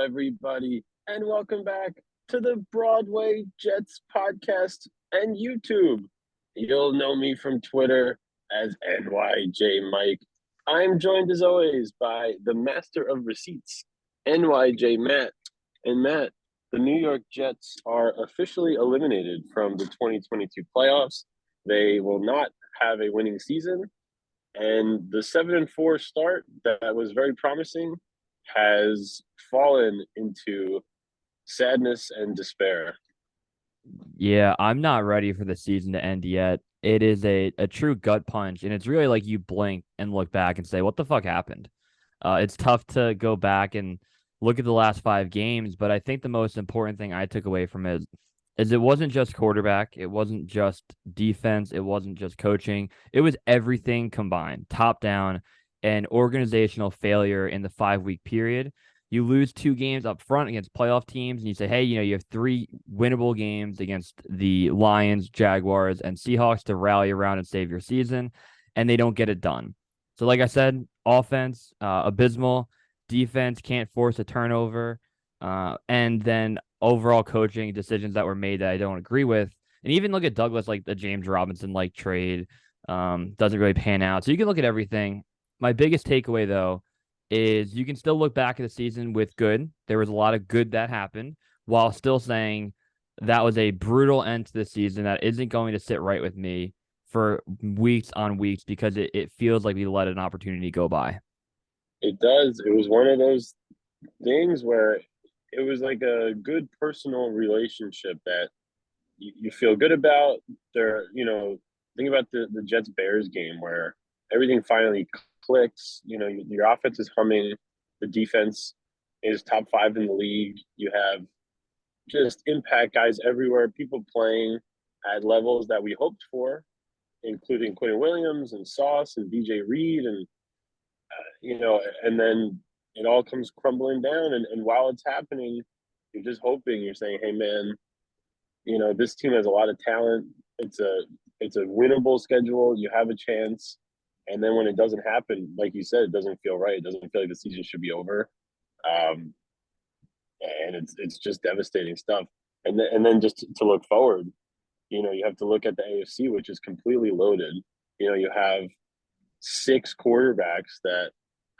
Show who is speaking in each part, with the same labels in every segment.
Speaker 1: everybody, and welcome back to the Broadway Jets podcast and YouTube. You'll know me from Twitter as NYJ Mike. I'm joined as always by the master of receipts, NYJ Matt. And Matt, the New York Jets are officially eliminated from the 2022 playoffs. They will not have a winning season, and the 7-4 start that was very promising has fallen into sadness and despair.
Speaker 2: Yeah, I'm not ready for the season to end yet. It is a true gut punch, and it's really like you blink and look back and say, what the fuck happened? It's tough to go back and look at the last 5 games, but I think the most important thing I took away from it is it wasn't just quarterback, it wasn't just defense, it wasn't just coaching. It was everything combined, top down, and organizational failure in the 5 week period. You lose 2 games up front against playoff teams, and you say, hey, you have 3 winnable games against the Lions, Jaguars, and Seahawks to rally around and save your season, and they don't get it done. So, like I said, offense, abysmal. Defense can't force a turnover. And then overall coaching decisions that were made that I don't agree with. And even look at Douglas, like the James Robinson like trade, doesn't really pan out. So you can look at everything. My biggest takeaway, though, is you can still look back at the season with good. There was a lot of good that happened while still saying that was a brutal end to the season that isn't going to sit right with me for weeks on weeks because it feels like we let an opportunity go by.
Speaker 1: It does. It was one of those things where it was like a good personal relationship that you feel good about. Think about the Jets Bears game where everything finally clicks. Your offense is humming, the defense is top five in the league. You have just impact guys everywhere, people playing at levels that we hoped for, including Quentin Williams and Sauce and DJ Reed, and then it all comes crumbling down. And while it's happening, you're just hoping. You're saying, "Hey, man, this team has a lot of talent. It's a winnable schedule. You have a chance." And then when it doesn't happen, like you said, it doesn't feel right. It doesn't feel like the season should be over. Um, and it's just devastating stuff. And then just to look forward, you have to look at the AFC, which is completely loaded. You have 6 quarterbacks that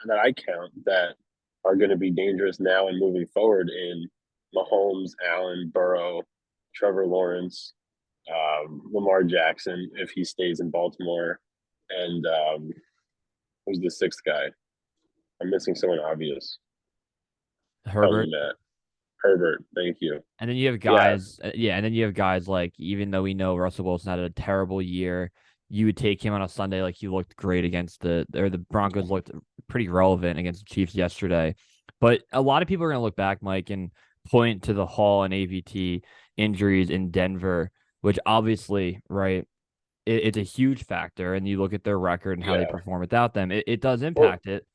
Speaker 1: I count that are going to be dangerous now and moving forward in Mahomes, Allen, Burrow, Trevor Lawrence, Lamar Jackson if he stays in Baltimore, and who's the sixth guy? I'm missing someone obvious. Help me,
Speaker 2: Herbert.
Speaker 1: Matt. Herbert. Thank you.
Speaker 2: And then you have
Speaker 1: Yeah,
Speaker 2: guys, yeah, and then you have guys like, even though we know Russell Wilson had a terrible year, you would take him on a Sunday like he looked great against the Broncos looked pretty relevant against the Chiefs yesterday. But a lot of people are going to look back, Mike, and point to the Hall and AVT injuries in Denver, which obviously, right, it's a huge factor. And you look at their record and how they
Speaker 1: yeah.
Speaker 2: perform without them, it does
Speaker 1: Well,
Speaker 2: impact it.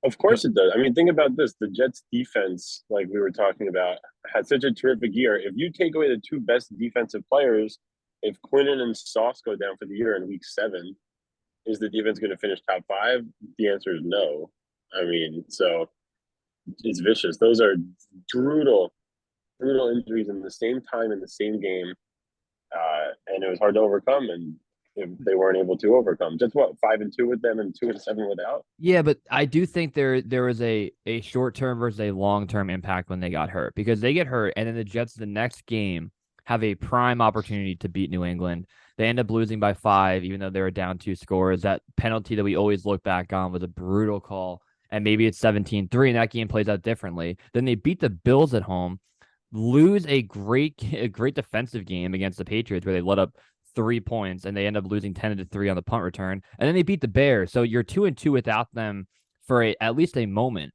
Speaker 1: of
Speaker 2: But
Speaker 1: course it does. I mean, think about this. The Jets defense, like we were talking about, had such a terrific year. If you take away the two best defensive players, if Quinnen and Sauce go down for the year in week 7, is the defense going to finish top 5? The answer is no. I mean, so it's vicious. Those are brutal, brutal injuries in the same time in the same game, and it was hard to overcome. And if they weren't able to overcome, just what 5-2 with them and 2-7 without.
Speaker 2: yeah, but I do think there was a short term versus a long term impact when they got hurt because they get hurt and then the Jets the next game have a prime opportunity to beat New England. They end up losing by 5, even though they were down 2 scores. That penalty that we always look back on was a brutal call, and maybe it's 17-3, and that game plays out differently. Then they beat the Bills at home, lose a great defensive game against the Patriots where they let up 3 points and they end up losing 10-3 on the punt return. And then they beat the Bears. So you're 2-2 without them for at least a moment.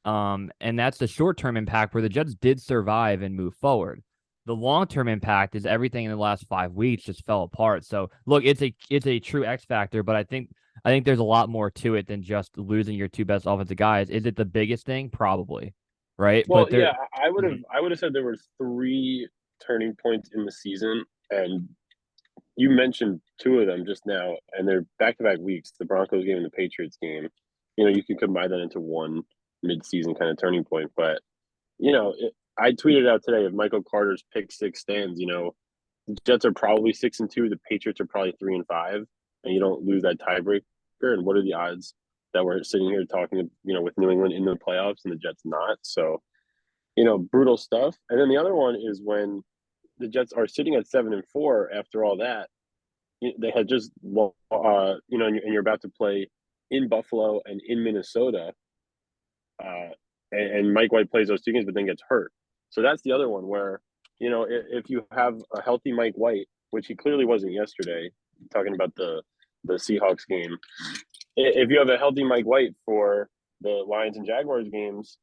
Speaker 2: And that's the short term impact where the Jets did survive and move forward. The long term impact is everything in the last 5 weeks just fell apart. So look, it's a true X factor, but I think there's a lot more to it than just losing your 2 best offensive guys. Is it the biggest thing? Probably, right?
Speaker 1: Well,
Speaker 2: But there,
Speaker 1: yeah, I would have
Speaker 2: Mhm.
Speaker 1: I would have said there were 3 turning points in the season, and you mentioned 2 of them just now, and they're back-to-back weeks, the Broncos game and the Patriots game. You could combine that into one mid-season kind of turning point, but I tweeted out today if Michael Carter's pick six stands, the Jets are probably 6-2, the Patriots are probably 3-5, and you don't lose that tiebreaker. And what are the odds that we're sitting here talking, with New England in the playoffs and the Jets not? So, brutal stuff. And then the other one is when the Jets are sitting at 7-4 after all that. They had just, and you're about to play in Buffalo and in Minnesota, uh, and Mike White plays those two games, but then gets hurt. So that's the other one where, if you have a healthy Mike White, which he clearly wasn't yesterday, talking about the Seahawks game, if you have a healthy Mike White for the Lions and Jaguars games,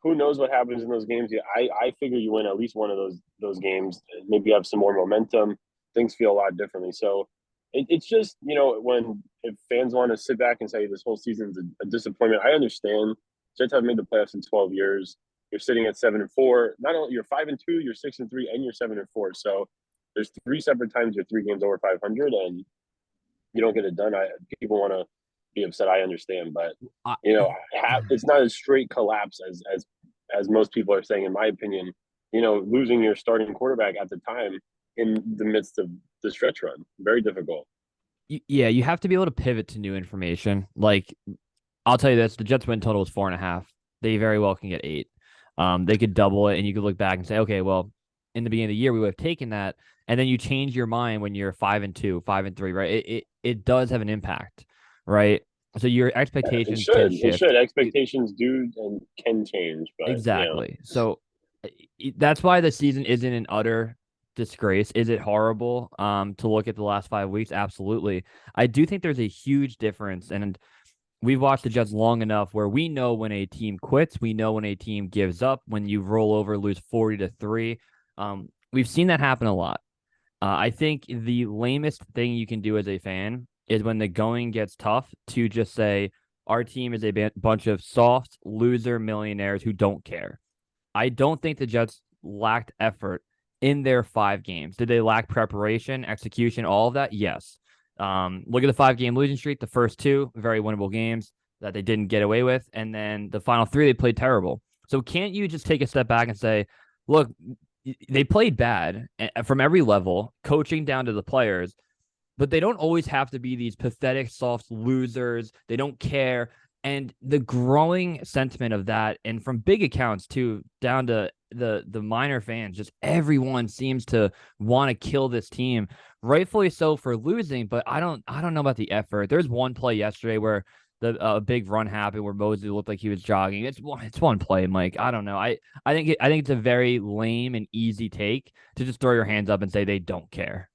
Speaker 1: who knows what happens in those games? I figure you win at least one of those games. Maybe you have some more momentum. Things feel a lot differently. So it's just when if fans want to sit back and say this whole season's a disappointment, I understand. Jets have made the playoffs in 12 years. You're sitting at 7-4. Not only you're 5-2, you're 6-3, and you're 7-4. So there's three separate times you're three games over 500, and you don't get it done. People want to be upset. I understand, but
Speaker 2: I,
Speaker 1: it's not a straight collapse as most people are saying. In my opinion, losing your starting quarterback at the time in the midst of the stretch run, very difficult.
Speaker 2: yeah, you have to be able to pivot to new information. Like, I'll tell you this: the Jets win total is 4.5. They very well can get 8. They could double it, and you could look back and say, okay, well, in the beginning of the year we would have taken that, and then you change your mind when you're 5-2, 5-3, right? It does have an impact, right? So your
Speaker 1: It
Speaker 2: expectations can
Speaker 1: should. It
Speaker 2: shift.
Speaker 1: should. Expectations do and can change, but
Speaker 2: Exactly. So that's why the season isn't an utter disgrace. Is it horrible to look at the last 5 weeks? Absolutely. I do think there's a huge difference, and we've watched the Jets long enough where we know when a team quits, we know when a team gives up, when you roll over, lose 40-3. We've seen that happen a lot. I think the lamest thing you can do as a fan is when the going gets tough to just say, our team is a bunch of soft loser millionaires who don't care. I don't think the Jets lacked effort in their 5 games. Did they lack preparation, execution, all of that? Yes. Look at the 5-game losing streak. The first 2, very winnable games that they didn't get away with. And then the final 3, they played terrible. So can't you just take a step back and say, look, they played bad from every level, coaching down to the players, but they don't always have to be these pathetic, soft losers. They don't care. And the growing sentiment of that, and from big accounts too, down to the minor fans, just everyone seems to want to kill this team, rightfully so for losing. But I don't know about the effort. There's one play yesterday where the big run happened where Mosley looked like he was jogging. It's one play, Mike. I don't know. I think it's a very lame and easy take to just throw your hands up and say they don't care.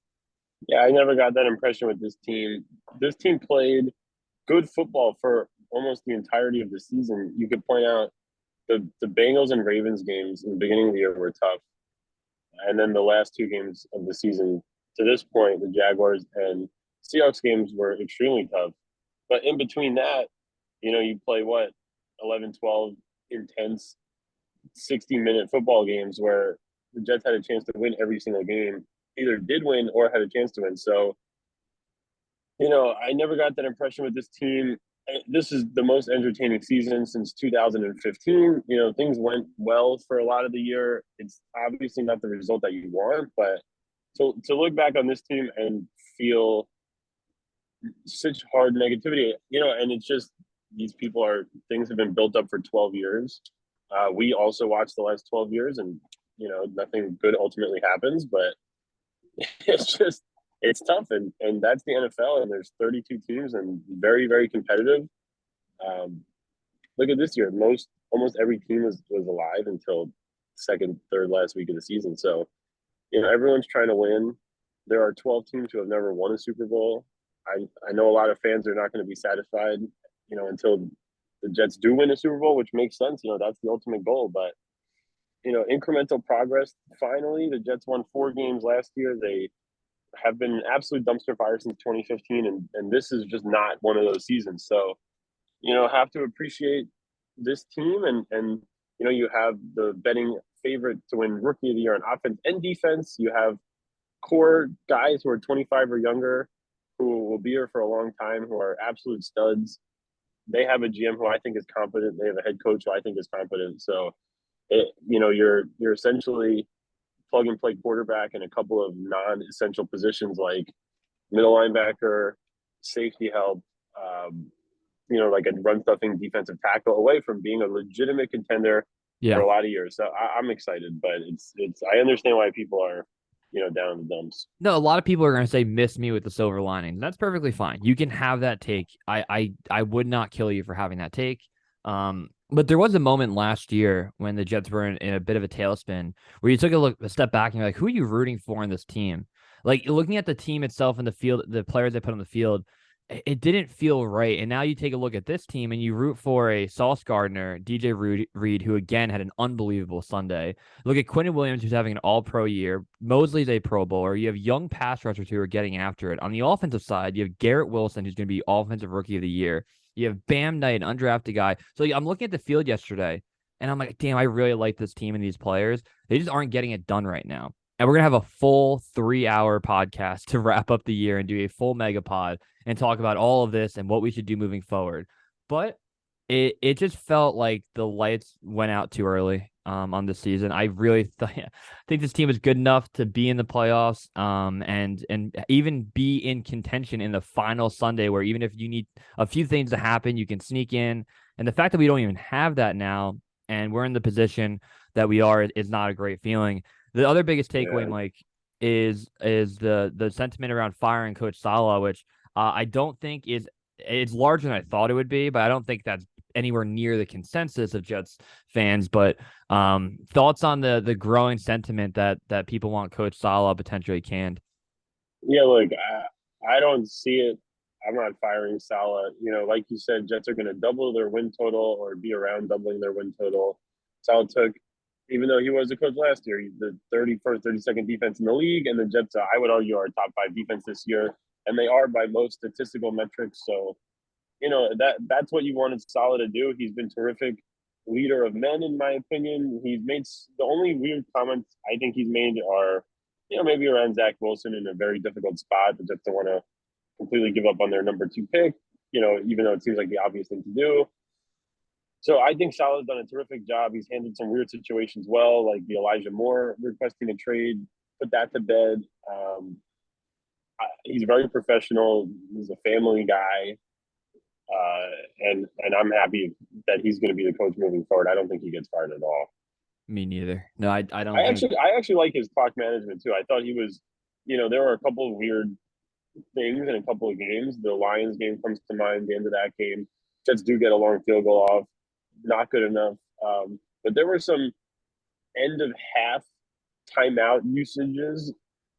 Speaker 1: yeah, I never got that impression with this team. This team played good football for almost the entirety of the season. You could point out the Bengals and Ravens games in the beginning of the year were tough, and then the last 2 games of the season to this point, the Jaguars and Seahawks games were extremely tough. But in between that, you play what 11, 12 intense 60-minute football games where the Jets had a chance to win every single game, either did win or had a chance to win. So, I never got that impression with this team. This is the most entertaining season since 2015. Things went well for a lot of the year. It's obviously not the result that you want, but to look back on this team and feel such hard negativity, and it's just these people are things have been built up for 12 years. We also watched the last 12 years, and nothing good ultimately happens, but it's just it's tough, and that's the NFL, and there's 32 teams and very very competitive. Um, Look at this year; almost every team was alive until second, third last week of the season. So everyone's trying to win. There are 12 teams who have never won a Super Bowl. I know a lot of fans are not going to be satisfied, until the Jets do win a Super Bowl, which makes sense. That's the ultimate goal. But incremental progress. Finally, the Jets won 4 games last year. They have been an absolute dumpster fire since 2015, and this is just not one of those seasons. So have to appreciate this team, and you have the betting favorite to win Rookie of the Year on offense and defense. You have core guys who are 25 or younger who will be here for a long time, who are absolute studs. They have a GM who I think is competent. They have a head coach who I think is competent. So you're essentially plug and play quarterback in a couple of non-essential positions like middle linebacker, safety help, um, like a run stuffing defensive tackle away from being a legitimate contender for
Speaker 2: Yeah.
Speaker 1: a lot of years. So I'm excited, but it's I understand why people are down in the dumps.
Speaker 2: No, a lot of people are going to say miss me with the silver linings. That's perfectly fine. You can have that take. I would not kill you for having that take. But there was a moment last year when the Jets were in a bit of a tailspin where you took a step back and you're like, who are you rooting for in this team? Like looking at the team itself and the field, the players they put on the field, it didn't feel right. And now you take a look at this team and you root for a Sauce Gardner, DJ Reed, who again had an unbelievable Sunday. Look at Quentin Williams, who's having an all-pro year. Mosley's a Pro Bowler. You have young pass rushers who are getting after it. On the offensive side, you have Garrett Wilson, who's going to be Offensive Rookie of the Year. You have Bam Knight, an undrafted guy. So I'm looking at the field yesterday, and I'm like, damn, I really like this team and these players. They just aren't getting it done right now. And we're going to have a full 3-hour podcast to wrap up the year and do a full mega pod and talk about all of this and what we should do moving forward. But it just felt like the lights went out too early on the season. I really think this team is good enough to be in the playoffs and even be in contention in the final Sunday, where even if you need a few things to happen, you can sneak in. And the fact that we don't even have that now and we're in the position that we are is not a great feeling. The other biggest takeaway,
Speaker 1: Yeah,
Speaker 2: Mike, is the sentiment around firing Coach Salah, which I don't think it's larger than I thought it would be, but I don't think that's anywhere near the consensus of Jets fans. But thoughts on the growing sentiment that people want Coach Salah potentially canned.
Speaker 1: yeah. Look, I don't see it. I'm not firing Salah. Like you said, Jets are going to double their win total or be around doubling their win total. Salah took, even though he was the coach last year, the 31st, 32nd defense in the league, and the Jets, I would argue, are top 5 defense this year, and they are by most statistical metrics. So that's what you wanted Salah to do. He's been terrific leader of men, in my opinion. He's made the only weird comments I think he's made are, maybe around Zach Wilson in a very difficult spot. The Jets don't want to completely give up on their number 2 pick, even though it seems like the obvious thing to do. So I think Salah's done a terrific job. He's handled some weird situations well, like the Elijah Moore requesting a trade, put that to bed. He's very professional. He's a family guy. And I'm happy that he's going to be the coach moving forward. I don't think he gets fired at all.
Speaker 2: Me neither. No, I don't
Speaker 1: I
Speaker 2: think.
Speaker 1: actually I actually like his clock management too. I thought he was, there were a couple of weird things in a couple of games. The Lions game comes to mind. The end of that game, Jets do get a long field goal off, not good enough. But there were some end of half timeout usages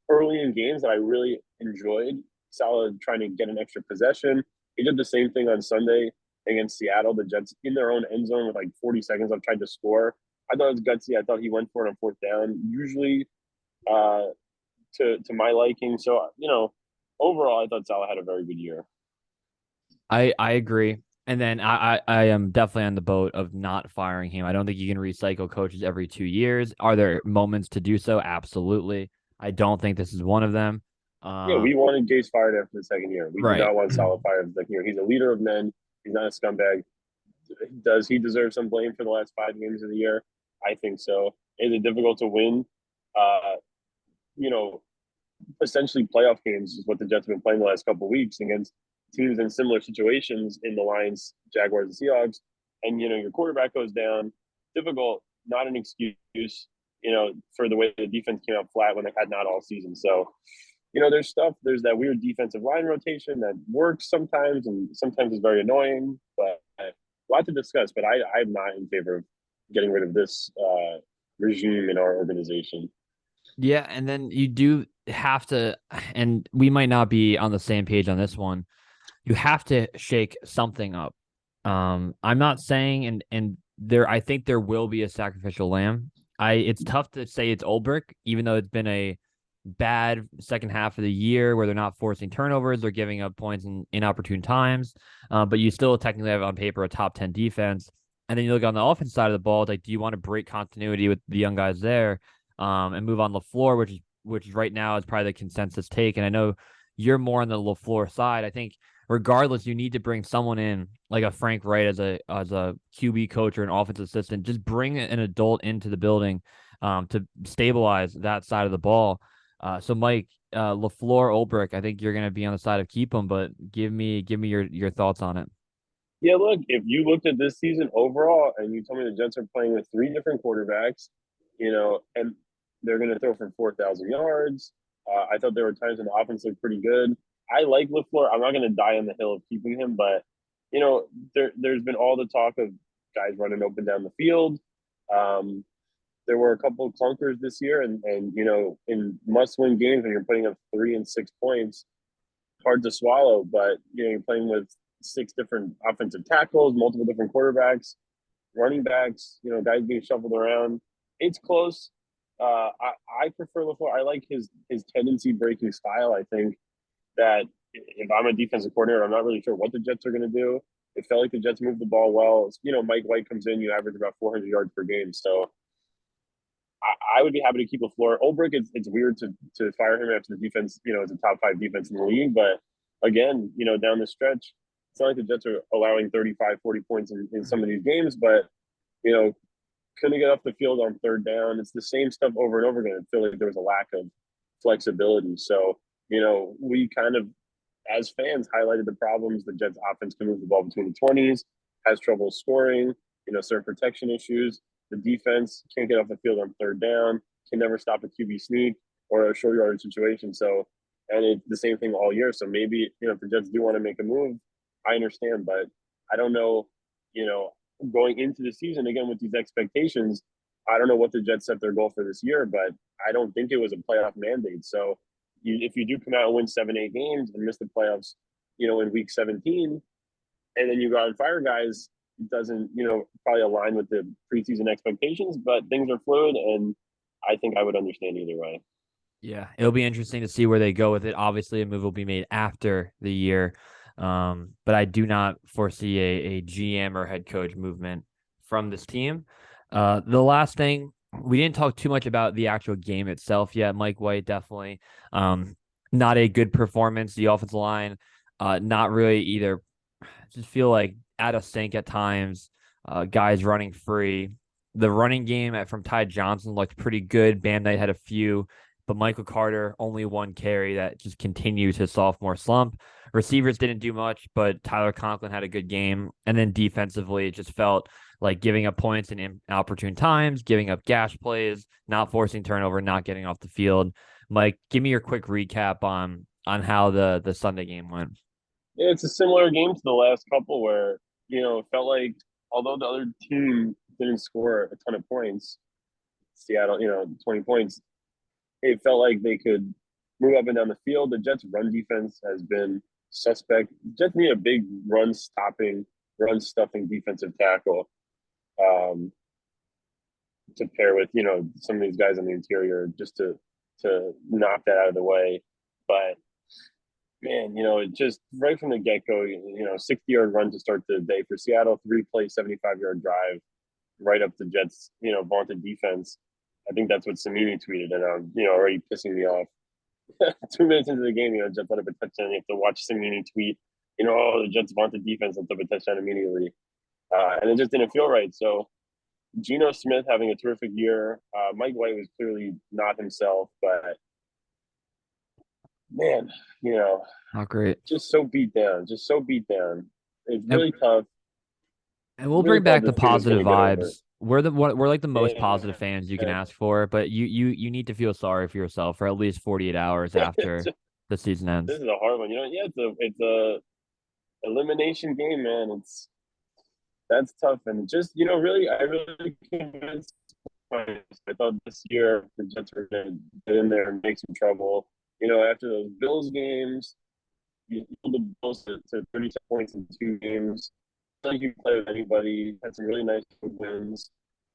Speaker 1: early in games that I really enjoyed. Salah trying to get an extra possession. He did the same thing on Sunday against Seattle. The Jets in their own end zone with like 40 seconds left tried to score. I thought it was gutsy. I thought he went for it on 4th down, usually uh, to my liking. So, overall, I thought Salah had a very good year.
Speaker 2: I agree. And then I am definitely on the boat of not firing him. I don't think you can recycle coaches every 2 years. Are there moments to do so? Absolutely. I don't think this is one of them.
Speaker 1: Yeah, we wanted Gase fired after the second year. We did
Speaker 2: Right.
Speaker 1: not want Salah fired after the second year. He's a leader of men. He's not a scumbag. Does he deserve some blame for the last 5 games of the year? I think so. Is it difficult to win? Uh, you know, Essentially playoff games is what the Jets have been playing the last couple of weeks against teams in similar situations in the Lions, Jaguars, and Seahawks. And your quarterback goes down. Difficult, not an excuse. For the way the defense came out flat when they had not all season. So, there's stuff. There's that weird defensive line rotation that works sometimes, and sometimes is very annoying. But a lot to discuss. But I'm not in favor of getting rid of this regime in our organization.
Speaker 2: Yeah, and then you do have to, and we might not be on the same page on this one. You have to shake something up. I'm not saying, and there, I think there will be a sacrificial lamb. It's tough to say it's Ulbrich, even though it's been a bad second half of the year where they're not forcing turnovers, they're giving up points in inopportune times. But you still technically have on paper a top 10 defense. And then you look on the offense side of the ball, it's like, do you want to break continuity with the young guys there, and move on LaFleur, which right now is probably the consensus take. And I know you're more on the LaFleur side. I think regardless, you need to bring someone in like a Frank Wright as a QB coach or an offensive assistant. Just bring an adult into the building to stabilize that side of the ball. So Mike, LaFleur, Ulbrich, I think you're going to be on the side of keep them, but give me your thoughts on it.
Speaker 1: Yeah, look, if you looked at this season overall and you told me the Jets are playing with three different quarterbacks, and they're going to throw for 4,000 yards. I thought there were times when the offense looked pretty good. I like LaFleur. I'm not going to die on the hill of keeping him, but, there's been all the talk of guys running open down the field. Um, there were a couple of clunkers this year, and in must-win games when you're putting up 3 and 6 points, hard to swallow. But you're playing with six different offensive tackles, multiple different quarterbacks, running backs, guys being shuffled around. It's close. I prefer LaFleur. I like his tendency breaking style. I think that if I'm a defensive coordinator, I'm not really sure what the Jets are going to do. It felt like the Jets moved the ball well. Mike White comes in, you average about 400 yards per game. So I would be happy to keep LaFleur. Ulbrich, it's weird to fire him after the defense, is a top 5 defense in the league. But again, down the stretch, it's not like the Jets are allowing 35, 40 points in some of these games, but, you know, couldn't get off the field on third down. It's the same stuff over and over again. I feel like there was a lack of flexibility. So, we kind of, as fans, highlighted the problems. The Jets offense can move the ball between the 20s, has trouble scoring, certain protection issues. The defense can't get off the field on third down, can never stop a QB sneak or a short yardage situation. So, and it's the same thing all year. So maybe, if the Jets do want to make a move, I understand, but I don't know, going into the season again with these expectations, I don't know what the Jets set their goal for this year, but I don't think it was a playoff mandate. So if you do come out and win 7, 8 games and miss the playoffs, in week 17, and then you go out and fire guys, it doesn't, probably align with the preseason expectations, but things are fluid, and I think I would understand either way.
Speaker 2: Yeah, it'll be interesting to see where they go with it. Obviously, a move will be made after the year, but I do not foresee a GM or head coach movement from this team. The last thing, we didn't talk too much about the actual game itself yet. Mike White definitely not a good performance. The offensive line, not really either. Just feel like out of sync at times. Guys running free. The running game from Ty Johnson looked pretty good. Bam Knight had a few, but Michael Carter only one carry that just continued his sophomore slump. Receivers didn't do much, but Tyler Conklin had a good game. And then defensively, it just felt like giving up points in opportune times, giving up gash plays, not forcing turnover, not getting off the field. Mike, give me your quick recap on how the Sunday game went.
Speaker 1: Yeah, it's a similar game to the last couple where, it felt like although the other team didn't score a ton of points, Seattle, 20 points, it felt like they could move up and down the field. The Jets' run defense has been suspect. Jets need a big run stopping, run stuffing defensive tackle to pair with, some of these guys on the interior just to knock that out of the way. But man, it just right from the get go, 60-yard run to start the day for Seattle, 3-play, 75-yard drive right up the Jets, vaunted defense. I think that's what Samini tweeted, and already pissing me off. 2 minutes into the game, Jets let up a touchdown. You have to watch Samini tweet, the Jets vaunted defense let up a touchdown immediately. And it just didn't feel right. So Geno Smith having a terrific year. Mike White was clearly not himself, but man,
Speaker 2: Not great.
Speaker 1: just so beat down, just so beat down. It's
Speaker 2: And,
Speaker 1: really tough.
Speaker 2: and we'll
Speaker 1: Really
Speaker 2: bring
Speaker 1: thought
Speaker 2: back the
Speaker 1: this team was going
Speaker 2: positive
Speaker 1: to get over.
Speaker 2: vibes. We're like the most positive
Speaker 1: Yeah,
Speaker 2: fans you can ask for, but you need to feel sorry for yourself for at least 48 hours after the season
Speaker 1: this
Speaker 2: ends.
Speaker 1: is a hard one. Yeah, it's a elimination game, man. That's tough, and just really, I really convinced. I thought this year the Jets were going to get in there and make some trouble. After those Bills games, you held the Bills to 30 points in 2 games. Like you play with anybody, had some really nice wins.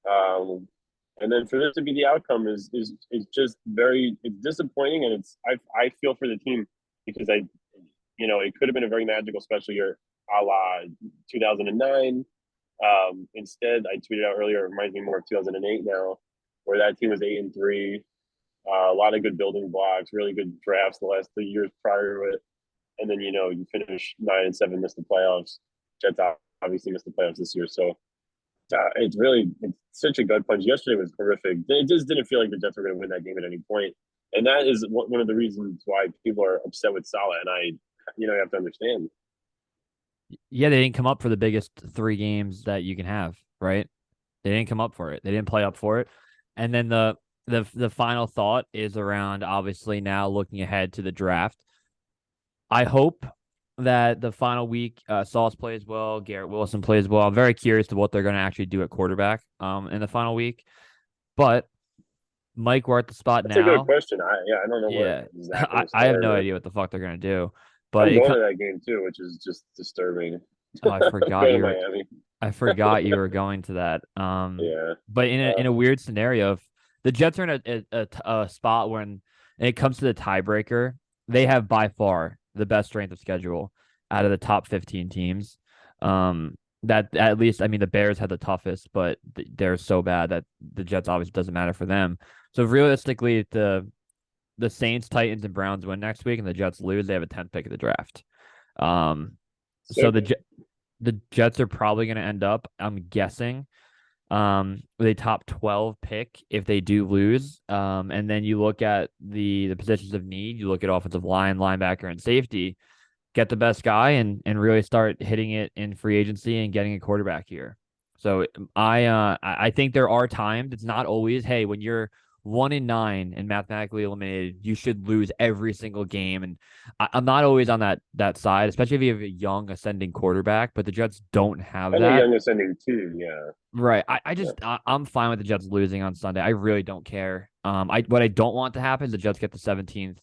Speaker 1: And then for this to be the outcome is just it's disappointing, and I feel for the team because it could have been a very magical special year, a la 2009. Instead, I tweeted out earlier, it reminds me more of 2008 now, where that team was 8-3. A lot of good building blocks, really good drafts the last 3 years prior to it. and then you finish 9-7, miss the playoffs. Jets obviously missed the playoffs this year, so it's such a gut punch. Yesterday was horrific. It just didn't feel like the Jets were going to win that game at any point, and that is one of the reasons why people are upset with Salah. And you have to understand.
Speaker 2: Yeah, they didn't come up for the biggest 3 games that you can have, right? They didn't come up for it. They didn't play up for it. And then the final thought is around obviously now looking ahead to the draft. I hope that the final week, Sauce plays well, Garrett Wilson plays well. I'm very curious to what they're going to actually do at quarterback in the final week. But Mike, we're at the spot
Speaker 1: That's a good
Speaker 2: now.
Speaker 1: question. I don't know where
Speaker 2: Yeah,
Speaker 1: Zach
Speaker 2: I,
Speaker 1: will
Speaker 2: I have
Speaker 1: start,
Speaker 2: no
Speaker 1: or
Speaker 2: idea what the fuck they're going to do. But
Speaker 1: I'm going to that game too, which is just disturbing.
Speaker 2: oh, I forgot
Speaker 1: Go to
Speaker 2: you were
Speaker 1: Miami.
Speaker 2: I forgot you were going to that.
Speaker 1: Yeah.
Speaker 2: But in a
Speaker 1: Uh,
Speaker 2: in a weird scenario, if the Jets are in a spot when it comes to the tiebreaker, they have by far the best strength of schedule out of the top 15 teams. That at least, I mean, the Bears had the toughest, but they're so bad that the Jets obviously doesn't matter for them. So realistically, if the Saints, Titans, and Browns win next week and the Jets lose, they have a 10th pick of the draft. So
Speaker 1: Sick.
Speaker 2: the Jets are probably going to end up, I'm guessing, with a top 12 pick if they do lose. And then you look at the positions of need, you look at offensive line, linebacker, and safety, get the best guy and really start hitting it in free agency and getting a quarterback here. So I think there are times, it's not always, hey, when you're 1-9 and mathematically eliminated, you should lose every single game. And I'm not always on that side, especially if you have a young ascending quarterback, but the Jets don't have
Speaker 1: And a
Speaker 2: that.
Speaker 1: young ascending team. Yeah.
Speaker 2: Right.
Speaker 1: Yeah.
Speaker 2: I'm fine with the Jets losing on Sunday. I really don't care. What I don't want to happen is the Jets get the 17th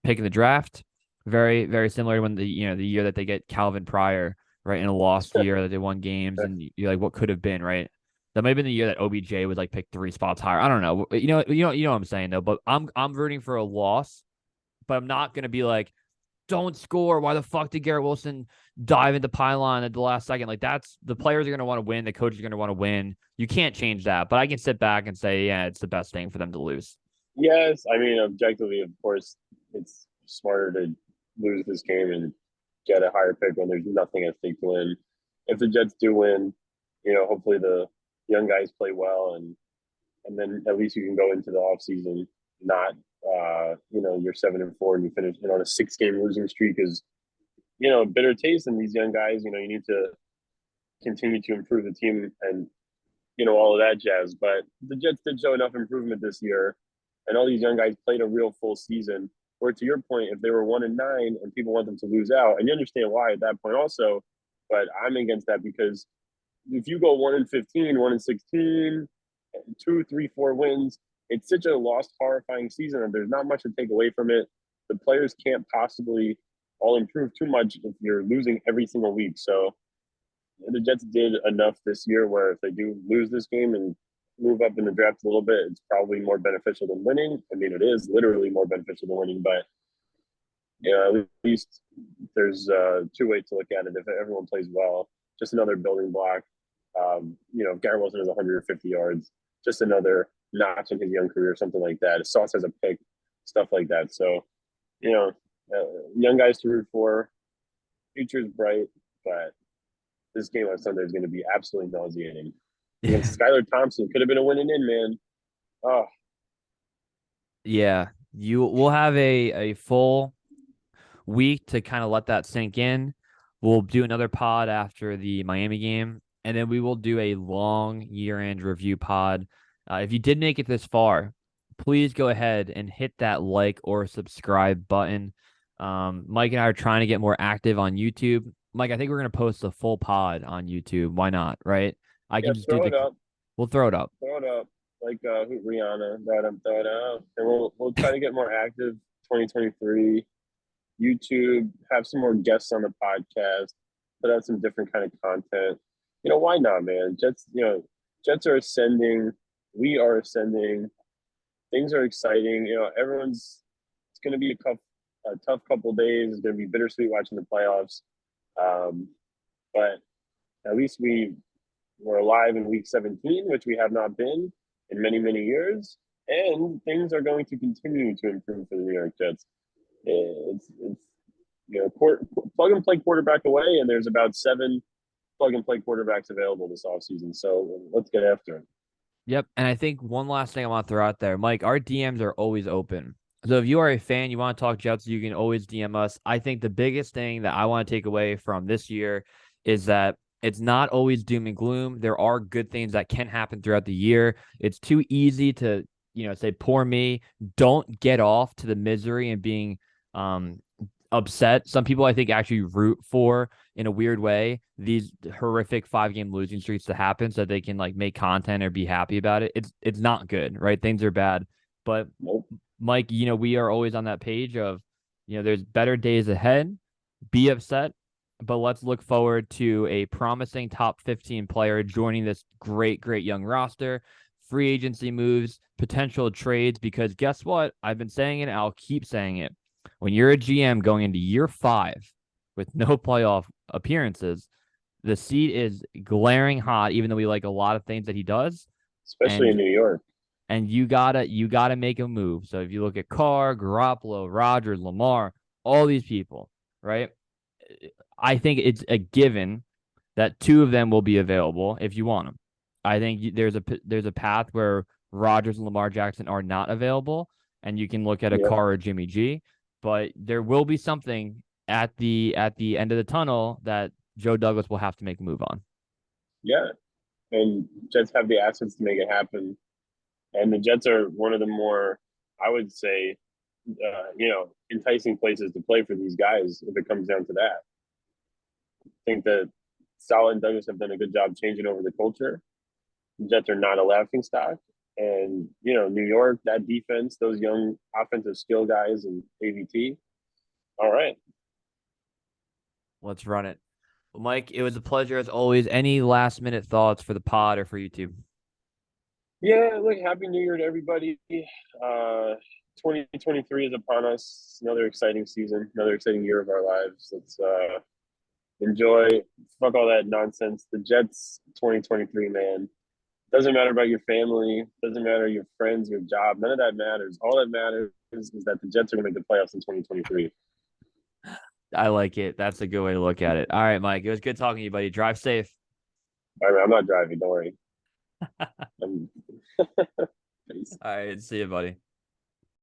Speaker 2: pick in the draft. Very, very similar to when the year that they get Calvin Pryor, right, in a lost year that they won games and you're like, what could have been, right? That might have been the year that OBJ was like picked 3 spots higher. I don't know. You know what I'm saying though. But I'm rooting for a loss, but I'm not gonna be like, don't score. Why the fuck did Garrett Wilson dive into pylon at the last second? Like that's the players are going to want to win. The coaches are going to want to win. You can't change that. But I can sit back and say, yeah, it's the best thing for them to lose.
Speaker 1: Yes, I mean objectively, of course, it's smarter to lose this game and get a higher pick when there's nothing at stake to win. If the Jets do win, hopefully the young guys play well, and then at least you can go into the offseason not you're 7-4 and you finish on a 6-game losing streak is bitter taste. And these young guys, you need to continue to improve the team and all of that jazz. But the Jets did show enough improvement this year, and all these young guys played a real full season. Where to your point, if they were 1-9 and people want them to lose out, and you understand why at that point also, but I'm against that because if you go 1-15, 1-16, 2, 3, 4 wins, it's such a lost, horrifying season, and there's not much to take away from it. The players can't possibly all improve too much if you're losing every single week. So the Jets did enough this year where if they do lose this game and move up in the draft a little bit, it's probably more beneficial than winning. I mean, it is literally more beneficial than winning, but at least there's 2 ways to look at it. If everyone plays well, just another building block. If Garrett Wilson has 150 yards, just another notch in his young career, something like that. Sauce has a pick, stuff like that. So, you know, young guys to root for. Future's bright, but this game on Sunday is going to be absolutely nauseating. Against Skylar Thompson, could have been a winning in, man. Oh,
Speaker 2: Yeah, we'll have a full week to kind of let that sink in. We'll do another pod after the Miami game, and then we will do a long year-end review pod. If you did make it this far, please go ahead and hit that like or subscribe button. Mike and I are trying to get more active on YouTube. Mike, I think we're gonna post a full pod on YouTube. Why not? Right? I
Speaker 1: yeah,
Speaker 2: can just do
Speaker 1: throw
Speaker 2: the.
Speaker 1: it up.
Speaker 2: We'll throw it up.
Speaker 1: Throw it up. Like Rihanna, throw it up. And we'll try to get more active 2023. YouTube, have some more guests on the podcast, put out some different kind of content. Why not, man? Jets are ascending. We are ascending. Things are exciting. It's going to be a tough couple days. It's going to be bittersweet watching the playoffs. Um, but at least we were alive in week 17, which we have not been in many, many years. And things are going to continue to improve for the New York Jets. It's plug and play quarterback away, and there's about 7 plug and play quarterbacks available this offseason. So let's get after it.
Speaker 2: Yep. And I think one last thing I want to throw out there, Mike, our DMs are always open. So if you are a fan, you want to talk Jets, you can always DM us. I think the biggest thing that I want to take away from this year is that it's not always doom and gloom. There are good things that can happen throughout the year. It's too easy to, say, poor me. Don't get off to the misery and being upset. Some people I think actually root for, in a weird way, these horrific 5-game losing streaks to happen so they can like make content or be happy about it. It's not good, right? Things are bad. But
Speaker 1: Nope.
Speaker 2: Mike, we are always on that page of, there's better days ahead. Be upset, but let's look forward to a promising top 15 player joining this great, great young roster. Free agency moves, potential trades, because guess what? I've been saying it, and I'll keep saying it. When you're a GM going into year 5 with no playoff appearances, the seat is glaring hot, even though we like a lot of things that he does.
Speaker 1: Especially in New York.
Speaker 2: And you gotta make a move. So if you look at Carr, Garoppolo, Rodgers, Lamar, all these people, right? I think it's a given that 2 of them will be available if you want them. I think there's a path where Rodgers and Lamar Jackson are not available, and you can look at a
Speaker 1: Yep.
Speaker 2: Carr or Jimmy G. But there will be something at the end of the tunnel that Joe Douglas will have to make a move on.
Speaker 1: Yeah. And Jets have the assets to make it happen. And the Jets are one of the more, I would say, enticing places to play for these guys if it comes down to that. I think that Saleh and Douglas have done a good job changing over the culture. The Jets are not a laughing stock. And, New York, that defense, those young offensive skill guys and AVT. All right.
Speaker 2: Let's run it. Well, Mike, it was a pleasure as always. Any last minute thoughts for the pod or for YouTube?
Speaker 1: Yeah, look, happy New Year to everybody. 2023 is upon us. Another exciting season, another exciting year of our lives. Let's enjoy. Fuck all that nonsense. The Jets 2023, man. Doesn't matter about your family, doesn't matter your friends, your job. None of that matters. All that matters is that the Jets are going to make the playoffs in 2023.
Speaker 2: I like it. That's a good way to look at it. All right, Mike. It was good talking to you, buddy. Drive safe.
Speaker 1: All right, I'm not driving. Don't worry.
Speaker 2: All right. See you, buddy.